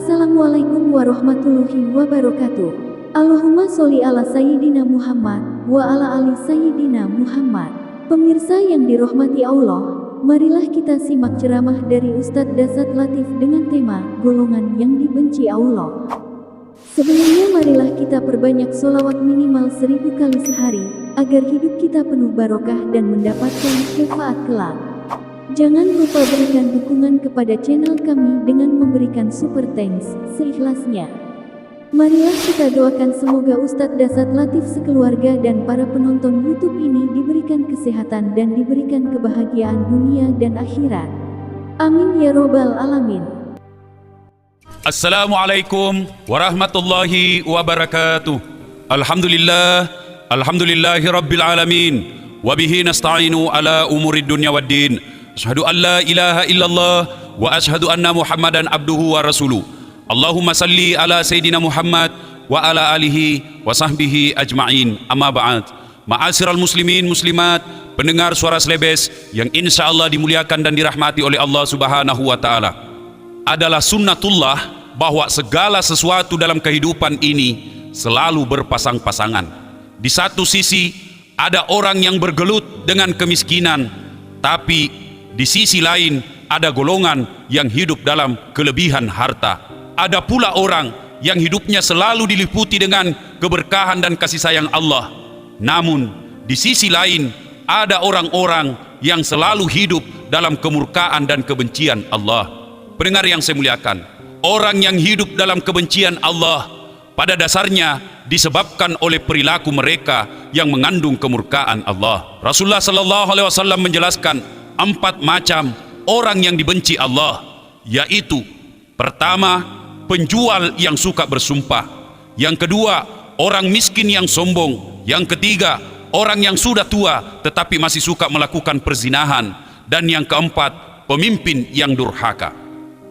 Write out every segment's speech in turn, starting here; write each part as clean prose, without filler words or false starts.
Assalamualaikum warahmatullahi wabarakatuh. Allahumma sholli ala Sayyidina Muhammad wa ala ali Sayyidina Muhammad. Pemirsa yang dirahmati Allah, marilah kita simak ceramah dari Ustadz Dasat Latif dengan tema golongan yang dibenci Allah. Sebelumnya marilah kita perbanyak sholawat minimal 1000 kali sehari, agar hidup kita penuh barokah dan mendapatkan syafaat kelak. Jangan lupa berikan dukungan kepada channel kami dengan memberikan super thanks seikhlasnya. Marilah kita doakan semoga Ustadz Dasat Latif sekeluarga dan para penonton YouTube ini diberikan kesehatan dan diberikan kebahagiaan dunia dan akhirat. Amin ya robbal alamin. Assalamualaikum warahmatullahi wabarakatuh. Alhamdulillahi rabbil alamin. Wabihi nasta'inu ala umurid dunya waddin. Asyhadu an la ilaha illallah wa asyhadu anna Muhammadan abduhu wa rasuluh. Allahumma salli ala Sayyidina Muhammad wa ala alihi wa sahbihi ajma'in. Amma ba'd. Ma'asyiral muslimin muslimat, pendengar suara Slebes yang insyaallah dimuliakan dan dirahmati oleh Allah Subhanahu wa taala. Adalah sunnatullah bahwa segala sesuatu dalam kehidupan ini selalu berpasang-pasangan. Di satu sisi ada orang yang bergelut dengan kemiskinan, tapi di sisi lain ada golongan yang hidup dalam kelebihan harta. Ada pula orang yang hidupnya selalu diliputi dengan keberkahan dan kasih sayang Allah. Namun di sisi lain ada orang-orang yang selalu hidup dalam kemurkaan dan kebencian Allah. Pendengar yang saya muliakan, orang yang hidup dalam kebencian Allah pada dasarnya disebabkan oleh perilaku mereka yang mengandung kemurkaan Allah. Rasulullah sallallahu alaihi wasallam menjelaskan 4 macam orang yang dibenci Allah, yaitu pertama, penjual yang suka bersumpah. Yang kedua, orang miskin yang sombong. Yang ketiga, orang yang sudah tua tetapi masih suka melakukan perzinahan. Dan yang keempat, pemimpin yang durhaka.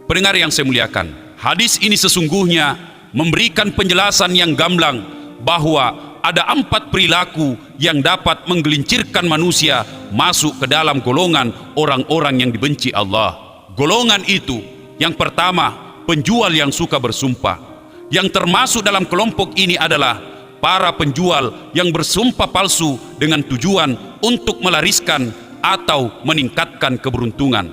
Pendengar yang saya muliakan, hadis ini sesungguhnya memberikan penjelasan yang gamblang bahwa ada 4 perilaku yang dapat menggelincirkan manusia masuk ke dalam golongan orang-orang yang dibenci Allah. Golongan itu, yang pertama, penjual yang suka bersumpah. Yang termasuk dalam kelompok ini adalah para penjual yang bersumpah palsu dengan tujuan untuk melariskan atau meningkatkan keberuntungan.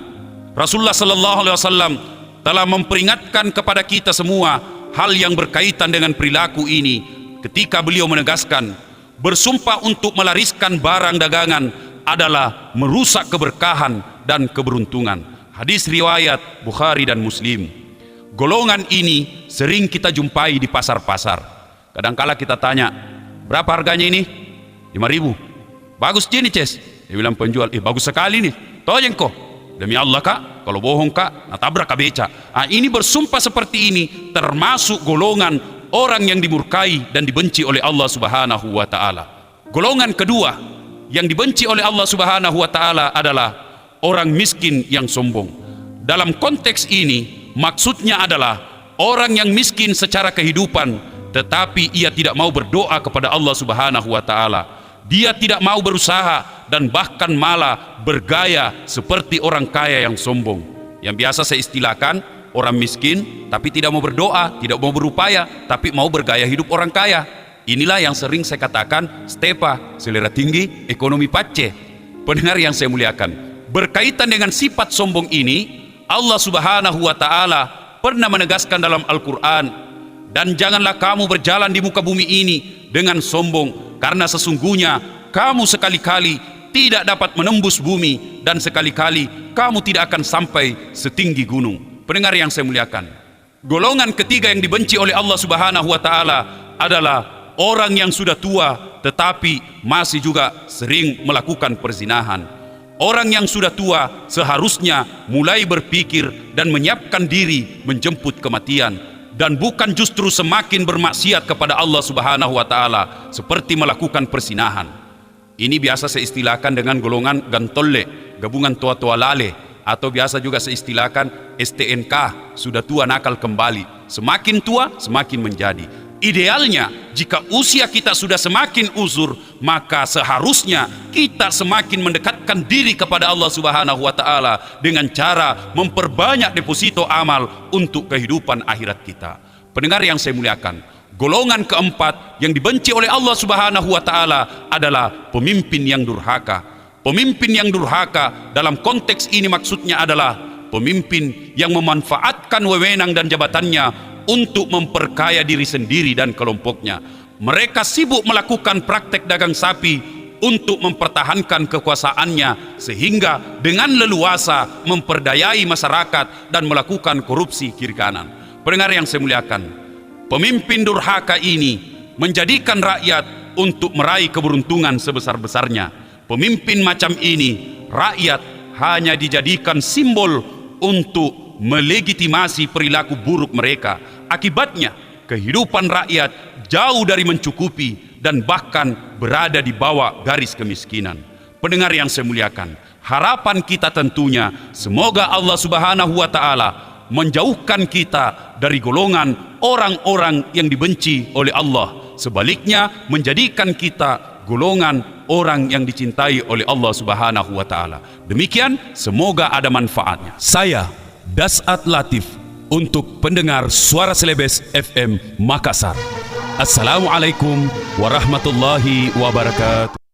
Rasulullah sallallahu alaihi wasallam telah memperingatkan kepada kita semua hal yang berkaitan dengan perilaku ini ketika beliau menegaskan, bersumpah untuk melariskan barang dagangan adalah merusak keberkahan dan keberuntungan. Hadis riwayat Bukhari dan Muslim. Golongan ini sering kita jumpai di pasar-pasar. Kadangkala kita tanya, berapa harganya ini? 5.000. Bagus ini, Ces. Dia bilang penjual, bagus sekali nih. Tojeng kok. Demi Allah kak, kalau bohong kak, natabrak kak beca. Ini bersumpah seperti ini termasuk golongan orang yang dimurkai dan dibenci oleh Allah Subhanahu wa taala. Golongan kedua yang dibenci oleh Allah Subhanahu wa taala adalah orang miskin yang sombong. Dalam konteks ini maksudnya adalah orang yang miskin secara kehidupan, tetapi ia tidak mau berdoa kepada Allah Subhanahu wa taala. Dia tidak mau berusaha dan bahkan malah bergaya seperti orang kaya yang sombong. Yang biasa saya istilahkan orang miskin tapi tidak mau berdoa, tidak mau berupaya, tapi mau bergaya hidup orang kaya. Inilah yang sering saya katakan stepa, selera tinggi, ekonomi pace. Pendengar yang saya muliakan, berkaitan dengan sifat sombong ini, Allah Subhanahu wa taala pernah menegaskan dalam Al-Qur'an, dan janganlah kamu berjalan di muka bumi ini dengan sombong, karena sesungguhnya kamu sekali-kali tidak dapat menembus bumi, dan sekali-kali kamu tidak akan sampai setinggi gunung. Pendengar yang saya muliakan, golongan ketiga yang dibenci oleh Allah Subhanahu wa taala adalah orang yang sudah tua tetapi masih juga sering melakukan perzinahan. Orang yang sudah tua seharusnya mulai berpikir dan menyiapkan diri menjemput kematian, dan bukan justru semakin bermaksiat kepada Allah Subhanahu wa taala seperti melakukan perzinahan. Ini biasa saya istilahkan dengan golongan gantolle, gabungan tua-tua lale, atau biasa juga saya istilahkan STNK, sudah tua nakal kembali. Semakin tua semakin menjadi. Idealnya, jika usia kita sudah semakin uzur, maka seharusnya kita semakin mendekatkan diri kepada Allah Subhanahu wa Ta'ala dengan cara memperbanyak deposito amal untuk kehidupan akhirat kita. Pendengar yang saya muliakan, golongan keempat yang dibenci oleh Allah Subhanahu wa Ta'ala adalah pemimpin yang durhaka. Pemimpin yang durhaka dalam konteks ini maksudnya adalah pemimpin yang memanfaatkan wewenang dan jabatannya untuk memperkaya diri sendiri dan kelompoknya. Mereka sibuk melakukan praktek dagang sapi untuk mempertahankan kekuasaannya, sehingga dengan leluasa memperdayai masyarakat dan melakukan korupsi kiri kanan. Pendengar yang saya muliakan, pemimpin durhaka ini menjadikan rakyat untuk meraih keberuntungan sebesar-besarnya. Pemimpin macam ini, rakyat hanya dijadikan simbol untuk melegitimasi perilaku buruk mereka. Akibatnya, kehidupan rakyat jauh dari mencukupi dan bahkan berada di bawah garis kemiskinan. Pendengar yang saya muliakan, harapan kita tentunya semoga Allah Subhanahu wa Ta'ala menjauhkan kita dari golongan orang-orang yang dibenci oleh Allah. Sebaliknya, menjadikan kita golongan orang yang dicintai oleh Allah Subhanahu wa Ta'ala. Demikian, semoga ada manfaatnya. Saya Das'at Latif untuk pendengar Suara Celebes FM Makassar. Assalamualaikum warahmatullahi wabarakatuh.